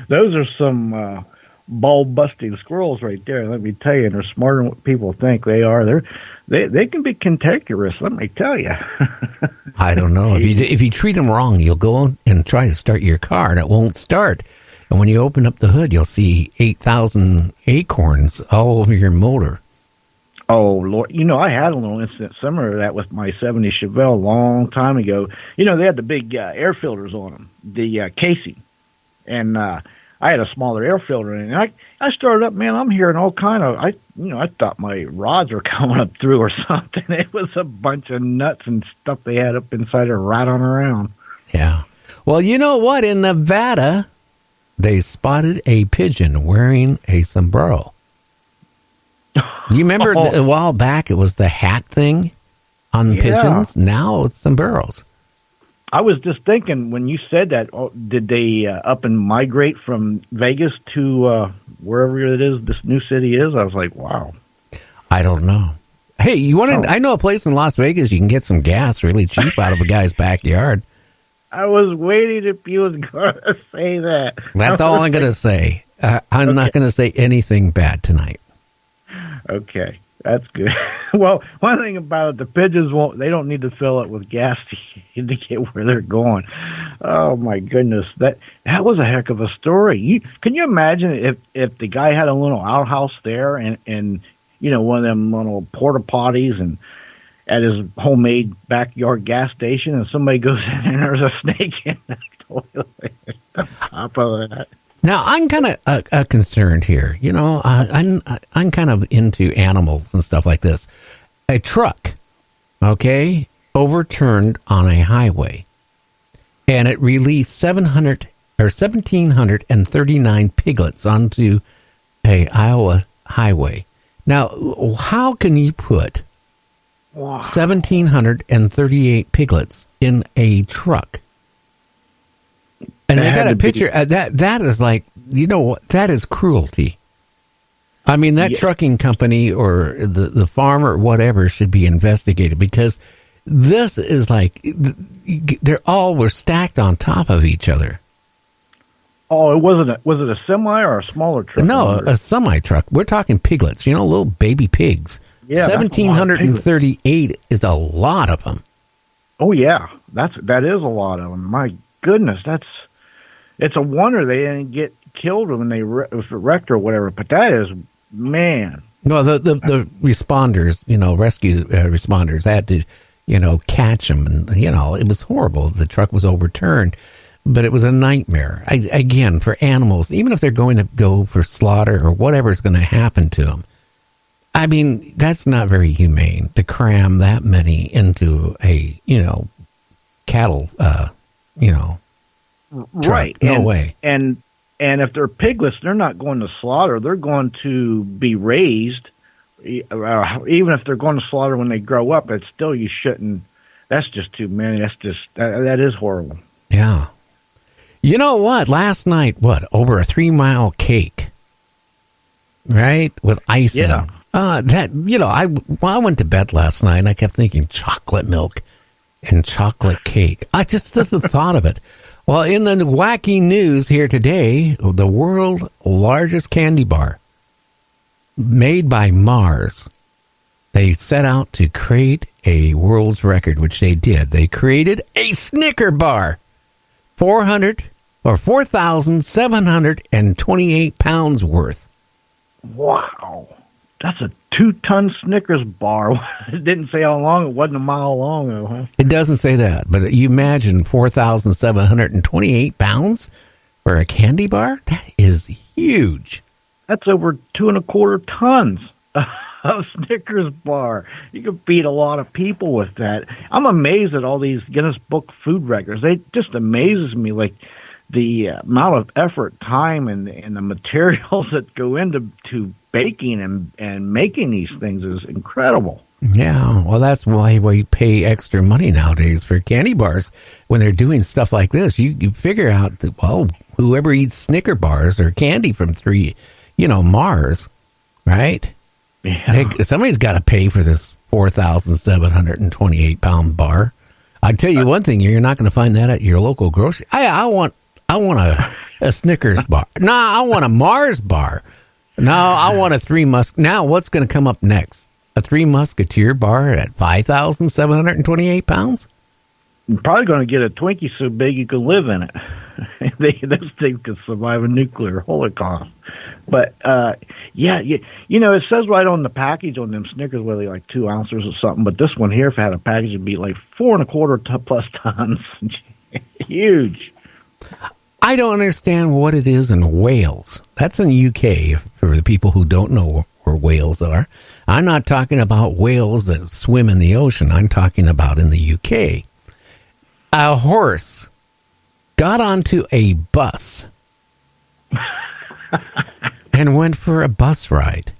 those are some ball-busting squirrels right there. Let me tell you, and they're smarter than what people think they are. They can be cantankerous, let me tell you. I don't know. If you treat them wrong, you'll go and try to start your car, and it won't start. And when you open up the hood, you'll see 8,000 acorns all over your motor. Oh, Lord. I had a little incident similar to that with my 70 Chevelle a long time ago. They had the big air filters on them, the casing. And I had a smaller air filter in it. And I started up, man, I'm hearing all kind of, I thought my rods were coming up through or something. It was a bunch of nuts and stuff they had up inside there rattling around. Yeah. Well, you know what? In Nevada, they spotted a pigeon wearing a sombrero. You remember a while back it was the hat thing on pigeons? Now it's sombreros. I was just thinking when you said that, did they up and migrate from Vegas to wherever it is this new city is? I was like, wow. I don't know. Hey, you want to? I know a place in Las Vegas you can get some gas really cheap out of a guy's backyard. I was waiting if you was going to say that. That's all I'm going to say. I'm not going to say anything bad tonight. Okay, that's good. Well, one thing about it, the pigeons they don't need to fill it with gas to get where they're going. Oh my goodness, that was a heck of a story. Can you imagine if the guy had a little outhouse there and one of them little porta potties and at his homemade backyard gas station, and somebody goes in and there's a snake in the toilet on top of that. Now, I'm kind of concerned here. I'm kind of into animals and stuff like this. A truck, overturned on a highway, and it released 1,739 piglets onto a Iowa highway. Now, how can you put 1,738 piglets in a truck? And I got a picture. That is like, that is cruelty. I mean, that trucking company or the farmer or whatever should be investigated, because this is like, they're all were stacked on top of each other. Oh, was it a semi or a smaller truck? No, a semi truck. We're talking piglets, little baby pigs. Yeah, 1,738 is a lot of them. Oh yeah, that is a lot of them. My goodness, it's a wonder they didn't get killed when they wrecked or whatever. But that is, man. No, the responders, rescue responders had to, catch them, and it was horrible. The truck was overturned, but it was a nightmare. Again, for animals, even if they're going to go for slaughter or whatever is going to happen to them. I mean, that's not very humane to cram that many into a cattle right. Truck. No way. And if they're piglets, they're not going to slaughter. They're going to be raised. Even if they're going to slaughter when they grow up, it's still, you shouldn't. That's just too many. That is horrible. Yeah. You know what? Last night, over a 3-mile cake, right? With icing. Yeah. I went to bed last night and I kept thinking chocolate milk and chocolate cake. Just the thought of it. Well, in the wacky news here today, the world's largest candy bar, made by Mars, they set out to create a world's record, which they did. They created a Snicker bar, 4,728 pounds worth. Wow. That's a 2-ton Snickers bar. It didn't say how long. It wasn't a mile long, though, huh? It doesn't say that, but you imagine 4,728 pounds for a candy bar? That is huge. That's over 2.25 tons of Snickers bar. You could feed a lot of people with that. I'm amazed at all these Guinness Book food records. They just amazes me, like the amount of effort, time, and the materials that go into baking and making these things is incredible. Yeah, well, that's why we pay extra money nowadays for candy bars when they're doing stuff like this. You figure out that, whoever eats Snicker bars or candy from Mars, right? Yeah. Somebody's got to pay for this 4,728 pound bar. I tell you one thing, you're not going to find that at your local grocery. I want a a Snickers bar. No, I want a Mars bar. No, I want a Now, what's going to come up next? A Three Musketeer bar at 5,728 pounds? You're probably going to get a Twinkie so big you can live in it. Those things could survive a nuclear holocaust. But, it says right on the package on them Snickers whether they're like 2 ounces or something. But this one here, if it had a package, it'd be like 4.25 plus tons. Huge. I don't understand what it is in Wales. That's in the UK, for the people who don't know where whales are. I'm not talking about whales that swim in the ocean. I'm talking about in the UK. A horse got onto a bus and went for a bus ride.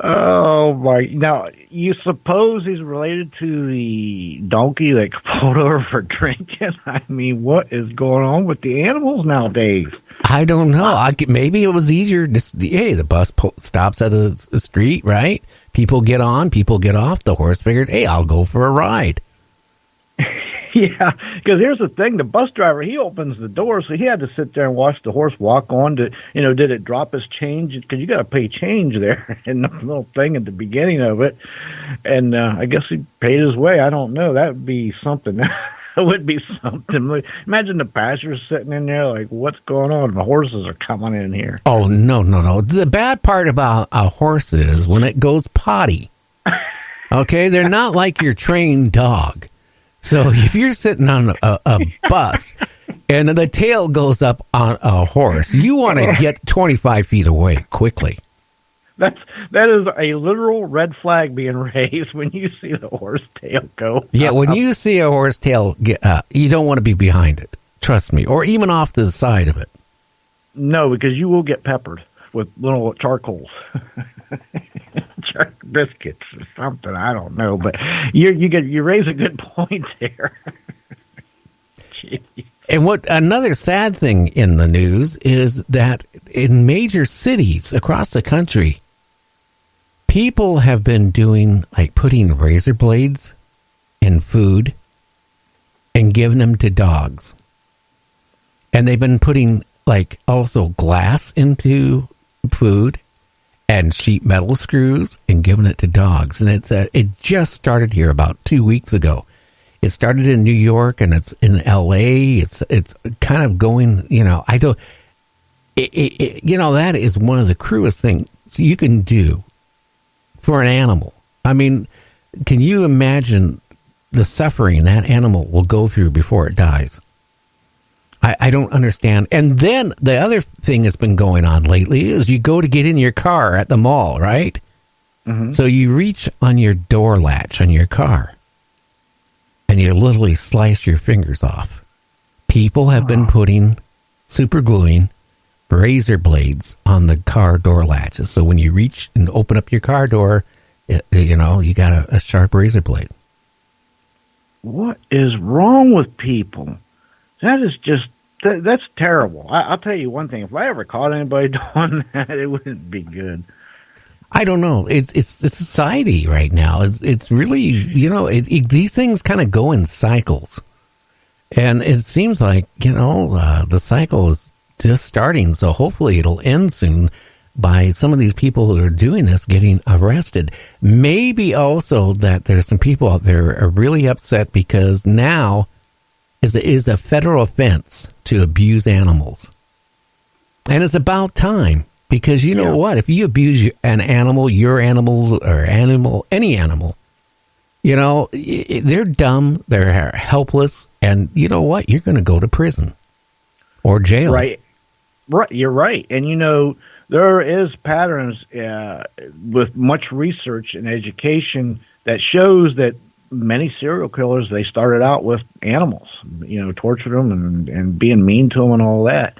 Oh, my. Now, you suppose he's related to the donkey that pulled over for drinking? I mean, what is going on with the animals nowadays? I don't know. Maybe it was easier. The bus stops at a street, right? People get on, people get off. The horse figured, hey, I'll go for a ride. Yeah, because here's the thing. The bus driver, he opens the door, so he had to sit there and watch the horse walk on to, did it drop his change? Because you got to pay change there in the little thing at the beginning of it. And I guess he paid his way. I don't know. That would be something. It would be something. Imagine the passengers sitting in there like, what's going on? The horses are coming in here. Oh, no. The bad part about a horse is when it goes potty. Okay, they're not like your trained dog. So if you're sitting on a bus and the tail goes up on a horse, you want to get 25 feet away quickly. That is a literal red flag being raised when you see the horse tail go. Yeah, when you see a horse tail get up, you don't want to be behind it. Trust me. Or even off to the side of it. No, because you will get peppered with little charcoals. Biscuits or something, I don't know, but you raise a good point there. And what another sad thing in the news is that in major cities across the country, people have been doing like putting razor blades in food and giving them to dogs, and they've been putting like also glass into food and sheet metal screws and giving it to dogs. And it just started here about 2 weeks ago. It started in New York and it's in LA. It's kind of going, that is one of the cruelest things you can do for an animal. I mean, can you imagine the suffering that animal will go through before it dies? I don't understand. And then the other thing that's been going on lately is you go to get in your car at the mall, right? Mm-hmm. So you reach on your door latch on your car and you literally slice your fingers off. People have been putting super gluing razor blades on the car door latches. So when you reach and open up your car door, you got a sharp razor blade. What is wrong with people? That is just, that's terrible. I'll tell you one thing. If I ever caught anybody doing that, it wouldn't be good. I don't know. It's society right now. It's really, these things kind of go in cycles. And it seems like, the cycle is just starting. So hopefully it'll end soon by some of these people who are doing this getting arrested. Maybe also that there's some people out there who are really upset because now is a federal offense to abuse animals. And it's about time, because you know what? If you abuse an animal, your animal, or any animal, they're dumb, they're helpless, and you know what? You're going to go to prison or jail. Right. You're right. And, there is patterns with much research and education that shows that many serial killers, they started out with animals, tortured them and being mean to them and all that.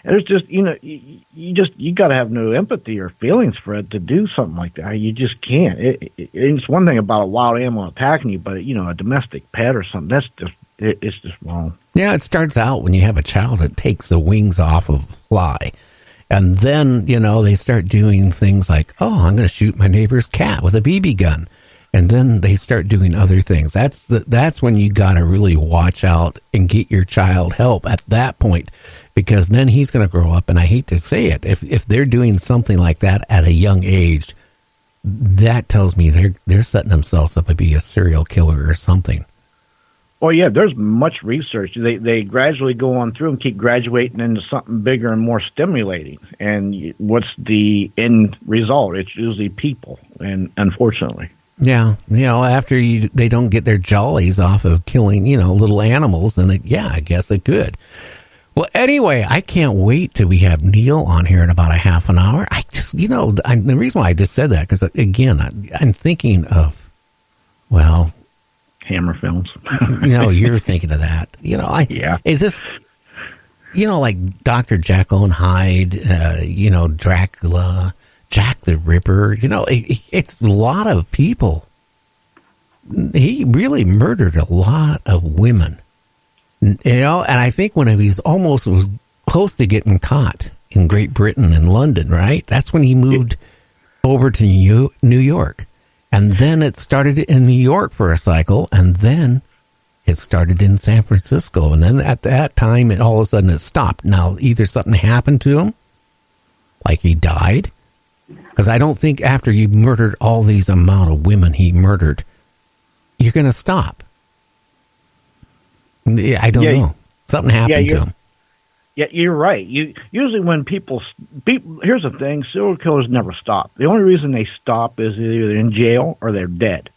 And it's just, you got to have no empathy or feelings for it to do something like that. You just can't. It's one thing about a wild animal attacking you, but a domestic pet or something, it's just wrong. Yeah, it starts out when you have a child that takes the wings off of a fly. And then, they start doing things like, I'm going to shoot my neighbor's cat with a BB gun. And then they start doing other things. That's when you got to really watch out and get your child help at that point, because then he's going to grow up. And I hate to say it, if they're doing something like that at a young age, that tells me they're setting themselves up to be a serial killer or something. Well, yeah, there's much research. They gradually go on through and keep graduating into something bigger and more stimulating. And what's the end result? It's usually people, and unfortunately. Yeah, after they don't get their jollies off of killing, little animals, then I guess it could. Well, anyway, I can't wait till we have Neil on here in about a half an hour. I just, the reason why I just said that, because, again, I'm thinking of, well... Hammer films. You're thinking of that. Yeah. Is this, like Dr. Jekyll and Hyde, Dracula, Jack the Ripper, it's a lot of people. He really murdered a lot of women. And I think when he was close to getting caught in Great Britain and London, right? That's when he moved over to New York. And then it started in New York for a cycle, and then it started in San Francisco. And then at that time, all of a sudden it stopped. Now, either something happened to him, like he died, because I don't think after you murdered all these amount of women he murdered, you're going to stop. I don't know. Something happened to him. Yeah, you're right. Usually when people, here's the thing, serial killers never stop. The only reason they stop is either in jail or they're dead.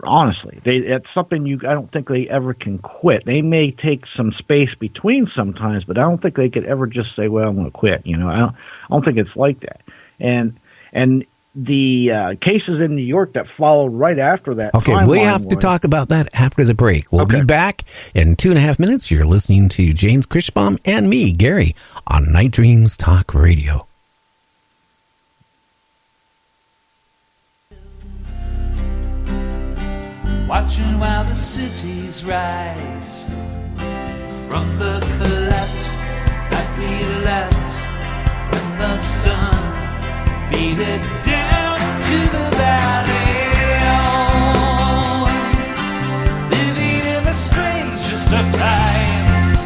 Honestly, it's something I don't think they ever can quit. They may take some space between sometimes, but I don't think they could ever just say, well, I'm going to quit. I don't think it's like that. And the cases in New York that followed right after that. Okay, we have to talk about that after the break. We'll be back in 2.5 minutes. You're listening to James Krischbaum and me, Gary, on Night Dreams Talk Radio. Watching while the cities rise from the collapse that we left when the sun beat it down to the valley. Oh, living in the strangest of times,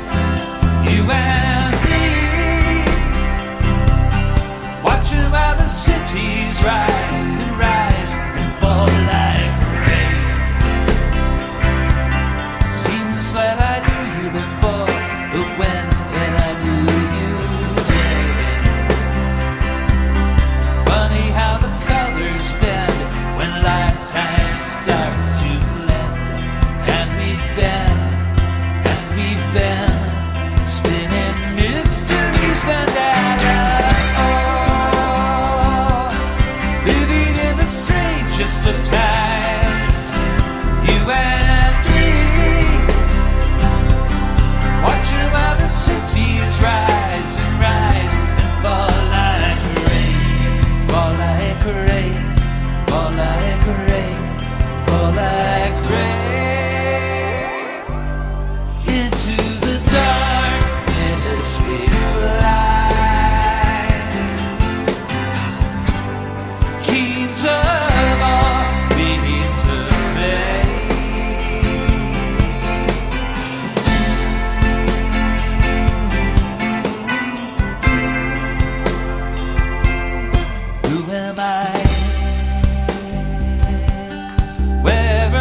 you and me, watching while the cities rise and fall like rain. Seems like I knew you before, but when I knew you then. Funny how the colors bend when lifetimes start to blend. And we've been spinning mysteries bandana. Oh, living in the strangest of times, you and me, watching while the cities rise and fall like rain. Fall like rain, fall like rain, fall like rain. Into the darkness we fly, keys of our beasts of bay. Who am I? Wherever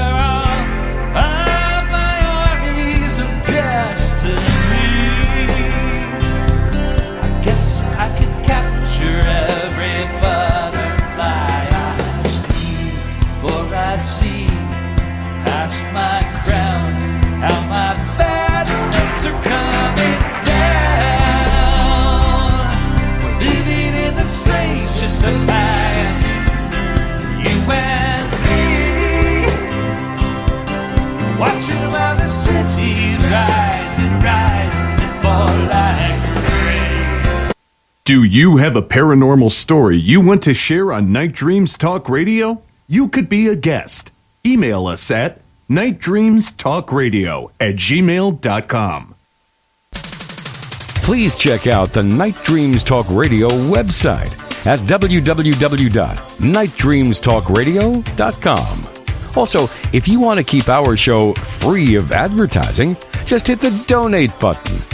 are my armies of destiny? I guess I could capture every butterfly I see, for I see past my crown how my battlements are coming down. We're living in the strangest of times, you and me, watching while the cities rise and fall like rain. Do you have a paranormal story you want to share on Night Dreams Talk Radio? You could be a guest. Email us at nightdreamstalkradio@gmail.com. Please check out the Night Dreams Talk Radio website at www.nightdreamstalkradio.com. Also, if you want to keep our show free of advertising, just hit the donate button.